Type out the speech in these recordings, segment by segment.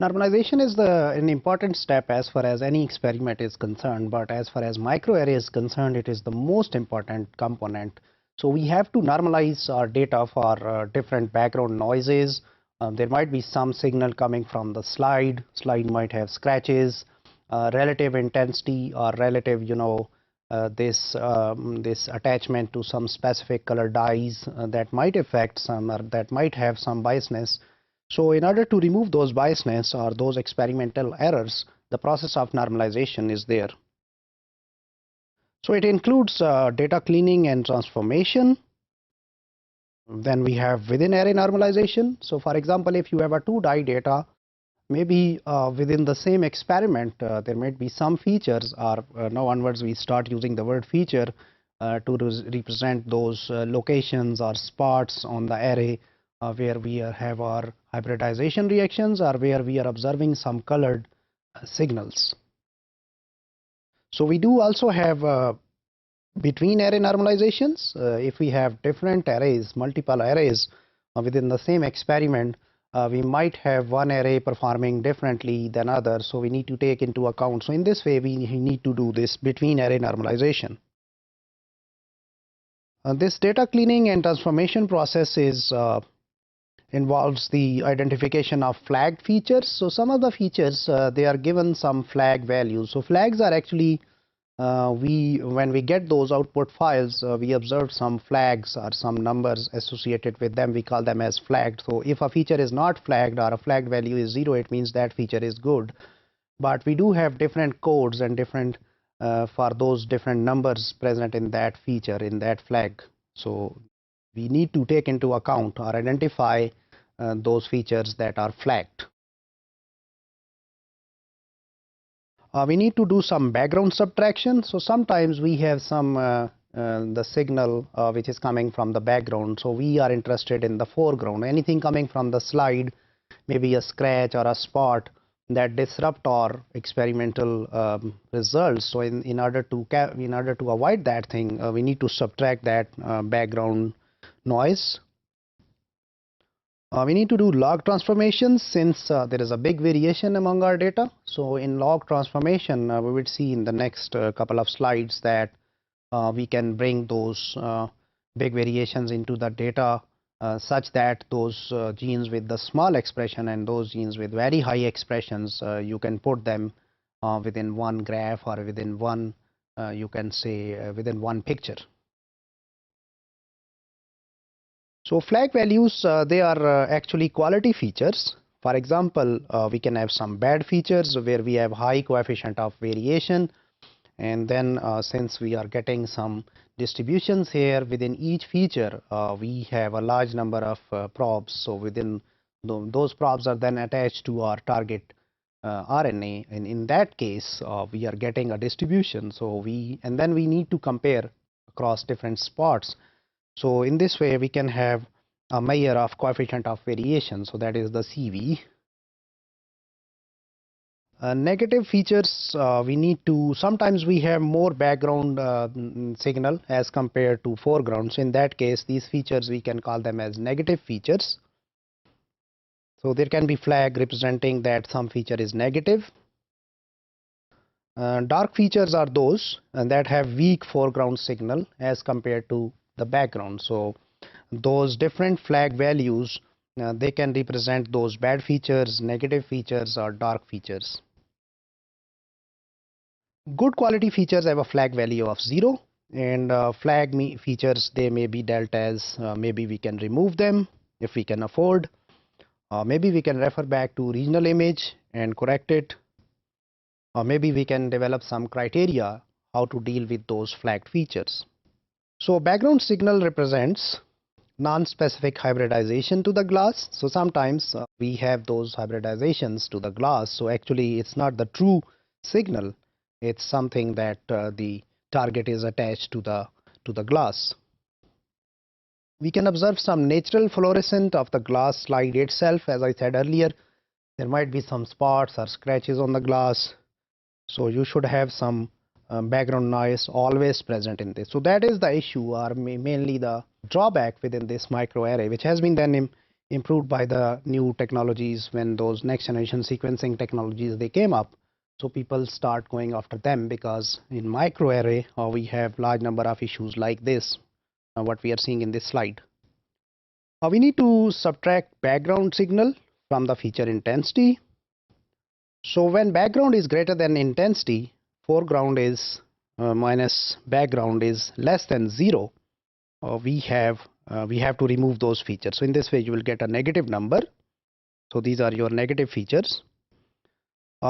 Normalization is an important step as far as any experiment is concerned, but as far as microarray is concerned, it is the most important component. So we have to normalize our data for different background noises. There might be some signal coming from the slide. Slide might have scratches, relative intensity or relative, this attachment to some specific color dyes that might affect some or that might have some biasness. So in order to remove those biasness or those experimental errors, the process of normalization is there. So it includes data cleaning and transformation. Then we have within array normalization. So for example, if you have a 2-die data, maybe within the same experiment, there might be some features, or now onwards we start using the word feature to represent those locations or spots on the array where we have our hybridization reactions or where we are observing some colored signals. So we do also have between array normalizations. If we have different arrays, multiple arrays within the same experiment, we might have one array performing differently than others, so we need to take into account. So in this way, we need to do this between array normalization. This data cleaning and transformation process involves the identification of flagged features. So some of the features, they are given some flag values. So flags are actually when we get those output files, we observe some flags or some numbers associated with them. We call them as flagged. So if a feature is not flagged or a flagged value is 0, it means that feature is good. But we do have different codes and different for those different numbers present in that feature, in that flag. So we need to take into account or identify those features that are flagged. We need to do some background subtraction. So sometimes we have some the signal which is coming from the background. So we are interested in the foreground. Anything coming from the slide, maybe a scratch or a spot that disrupt our experimental results. So in order to avoid that thing, we need to subtract that background noise. We need to do log transformations since there is a big variation among our data. So in log transformation, we will see in the next couple of slides that we can bring those big variations into the data such that those genes with the small expression and those genes with very high expressions, you can put them within one graph or within one, you can say within one picture. So flag values, they are actually quality features. For example, we can have some bad features where we have high coefficient of variation, and then since we are getting some distributions here within each feature, we have a large number of probes. So within those probes are then attached to our target RNA, and in that case we are getting a distribution. So then we need to compare across different spots. So in this way, we can have a measure of coefficient of variation. So that is the CV. Negative features, we need to, sometimes we have more background signal as compared to foreground. So in that case, these features, we can call them as negative features. So there can be flag representing that some feature is negative. Dark features are those that have weak foreground signal as compared to the background. So those different flag values, they can represent those bad features, negative features, or dark features. Good quality features have a flag value of 0, and flag features, they may be dealt as maybe we can remove them if we can afford. Maybe we can refer back to regional image and correct it. Or maybe we can develop some criteria how to deal with those flagged features. So background signal represents non-specific hybridization to the glass. So sometimes we have those hybridizations to the glass. So actually it's not the true signal. It's something that the target is attached to the glass. We can observe some natural fluorescence of the glass slide itself. As I said earlier, there might be some spots or scratches on the glass. So you should have some background noise always present in this. So that is the issue, or mainly the drawback within this microarray, which has been then improved by the new technologies when those next generation sequencing technologies they came up. So people start going after them because in microarray we have large number of issues like this, what we are seeing in this slide. We need to subtract background signal from the feature intensity. So when background is greater than intensity, foreground is minus background is less than 0, we have to remove those features. So in this way you will get a negative number. So these are your negative features.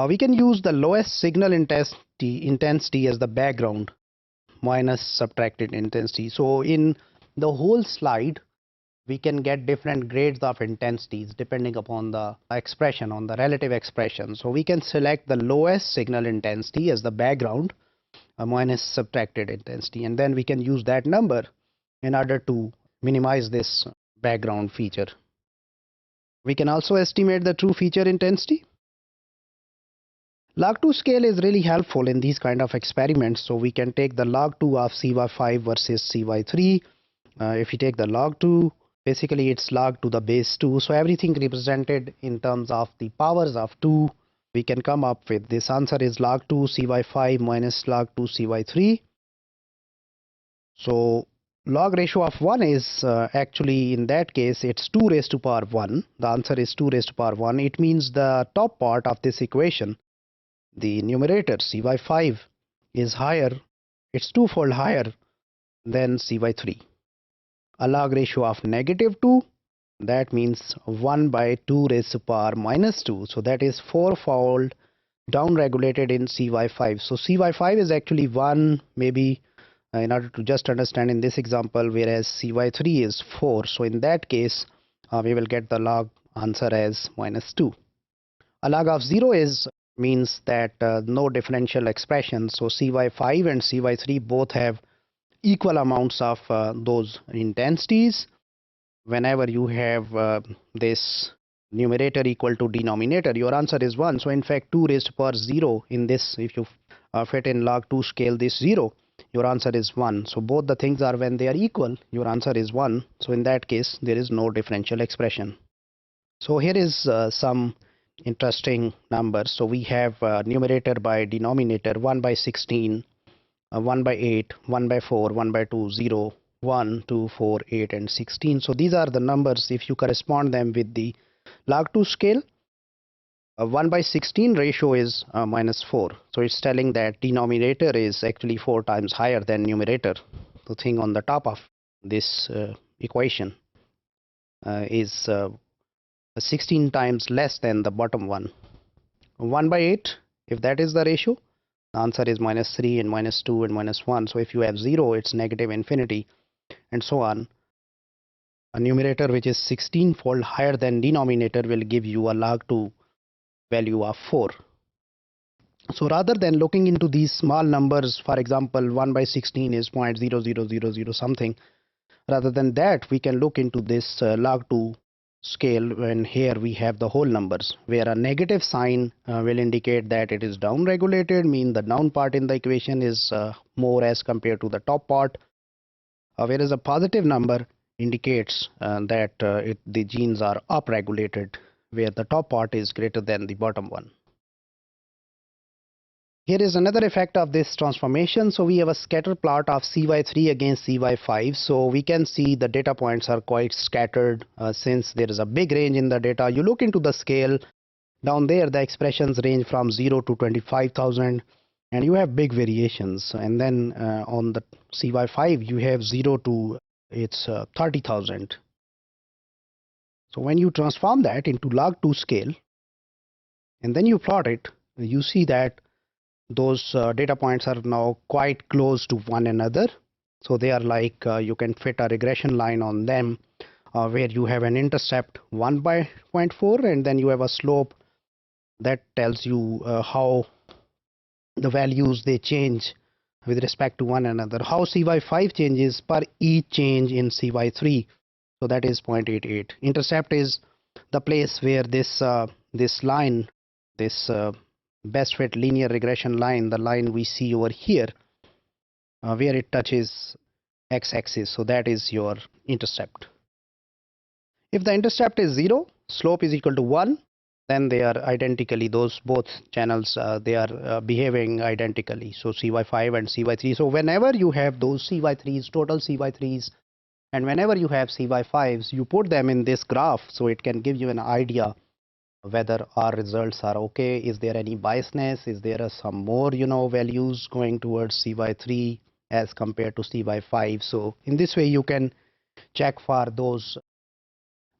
We can use the lowest signal intensity as the background minus subtracted intensity. So in the whole slide we can get different grades of intensities depending upon the expression, on the relative expression. So we can select the lowest signal intensity as the background minus subtracted intensity, and then we can use that number in order to minimize this background feature. We can also estimate the true feature intensity. Log2 scale is really helpful in these kind of experiments. So we can take the log2 of CY5 versus CY3. If you take the log2, basically it's log to the base 2. So everything represented in terms of the powers of 2, we can come up with this answer is log2 CY5 minus log2 CY3. So log ratio of 1 is actually in that case it's 2 raised to power 1. The answer is 2 raised to power 1. It means the top part of this equation, the numerator CY5 is higher, it's twofold higher than CY3. A log ratio of -2, that means 1 by 2 raised to power -2. So that is fourfold down regulated in CY5. So CY5 is actually 1 maybe in order to just understand in this example, whereas CY3 is 4. So in that case, we will get the log answer as -2. A log of 0 is means that no differential expression. So CY5 and CY3 both have equal amounts of those intensities. Whenever you have this numerator equal to denominator, your answer is 1. So in fact 2 raised to power 0 in this, if you fit in log2 scale this 0, your answer is 1. So both the things are when they are equal, your answer is 1. So in that case there is no differential expression. So here is some interesting numbers. So we have numerator by denominator 1 by 16, 1 by 8, 1 by 4, 1 by 2, 0, 1, 2, 4, 8 and 16. So these are the numbers. If you correspond them with the log2 scale, 1 by 16 ratio is -4. So it's telling that denominator is actually 4 times higher than numerator. The thing on the top of this equation is 16 times less than the bottom one. 1 by 8, if that is the ratio, the answer is -3 and -2 and -1. So if you have 0, it's negative infinity and so on. A numerator which is 16-fold higher than denominator will give you a log2 value of 4. So rather than looking into these small numbers, for example 1 by 16 is 0.0000 something, rather than that we can look into this log2 scale when here we have the whole numbers, where a negative sign will indicate that it is down regulated, mean the down part in the equation is more as compared to the top part, whereas a positive number indicates that the genes are up regulated, where the top part is greater than the bottom one. Here is another effect of this transformation. So we have a scatter plot of CY3 against CY5. So we can see the data points are quite scattered since there is a big range in the data. You look into the scale down there, the expressions range from 0 to 25,000 and you have big variations. And then on the CY5 you have 0 to it's 30,000. So when you transform that into log2 scale and then you plot it, you see that those data points are now quite close to one another. So they are like you can fit a regression line on them where you have an intercept 1 by 0.4 and then you have a slope that tells you how the values they change with respect to one another, how CY5 changes per each change in CY3. So that is 0.88. Intercept is the place where this line, this best fit linear regression line, the line we see over here, where it touches x-axis. So that is your intercept. If the intercept is 0, slope is equal to 1, then they are identically, those both channels, they are behaving identically. So CY5 and CY3. So whenever you have those CY3s, total CY3s, and whenever you have CY5s, you put them in this graph so it can give you an idea whether our results are okay. Is there any biasness? Is there some more, values going towards CY3 as compared to CY5? So in this way, you can check for those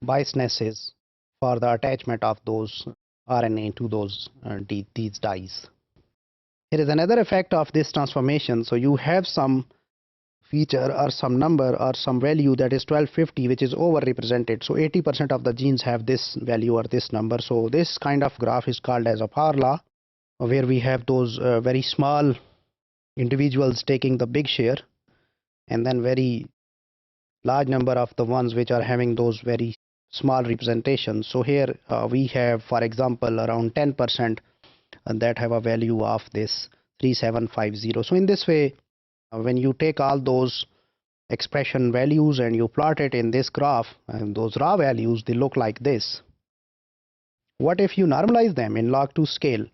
biasnesses for the attachment of those RNA to those these dyes. Here is another effect of this transformation. So you have some feature or some number or some value that is 1250, which is overrepresented. So 80% of the genes have this value or this number. So this kind of graph is called as a Parr law, where we have those very small individuals taking the big share, and then very large number of the ones which are having those very small representations. So here we have, for example, around 10% that have a value of this 3750. So in this way, when you take all those expression values and you plot it in this graph, and those raw values, they look like this. What if you normalize them in log2 scale,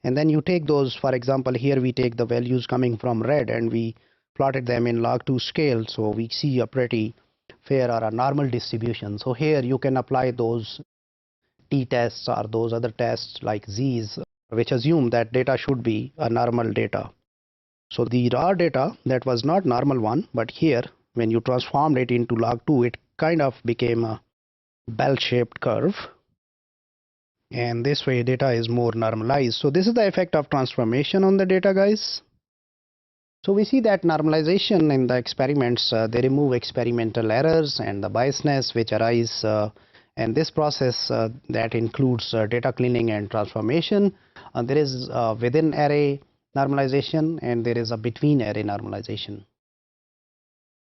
and then you take those, for example, here we take the values coming from red and we plotted them in log2 scale, so we see a pretty fair or a normal distribution. So here you can apply those t-tests or those other tests like z's, which assume that data should be a normal data. So the raw data that was not normal one, but here when you transformed it into log2, it kind of became a bell-shaped curve, and this way data is more normalized. So this is the effect of transformation on the data, guys. So we see that normalization in the experiments, they remove experimental errors and the biasness which arise, and this process that includes data cleaning and transformation. There is within array normalization and there is a between array normalization.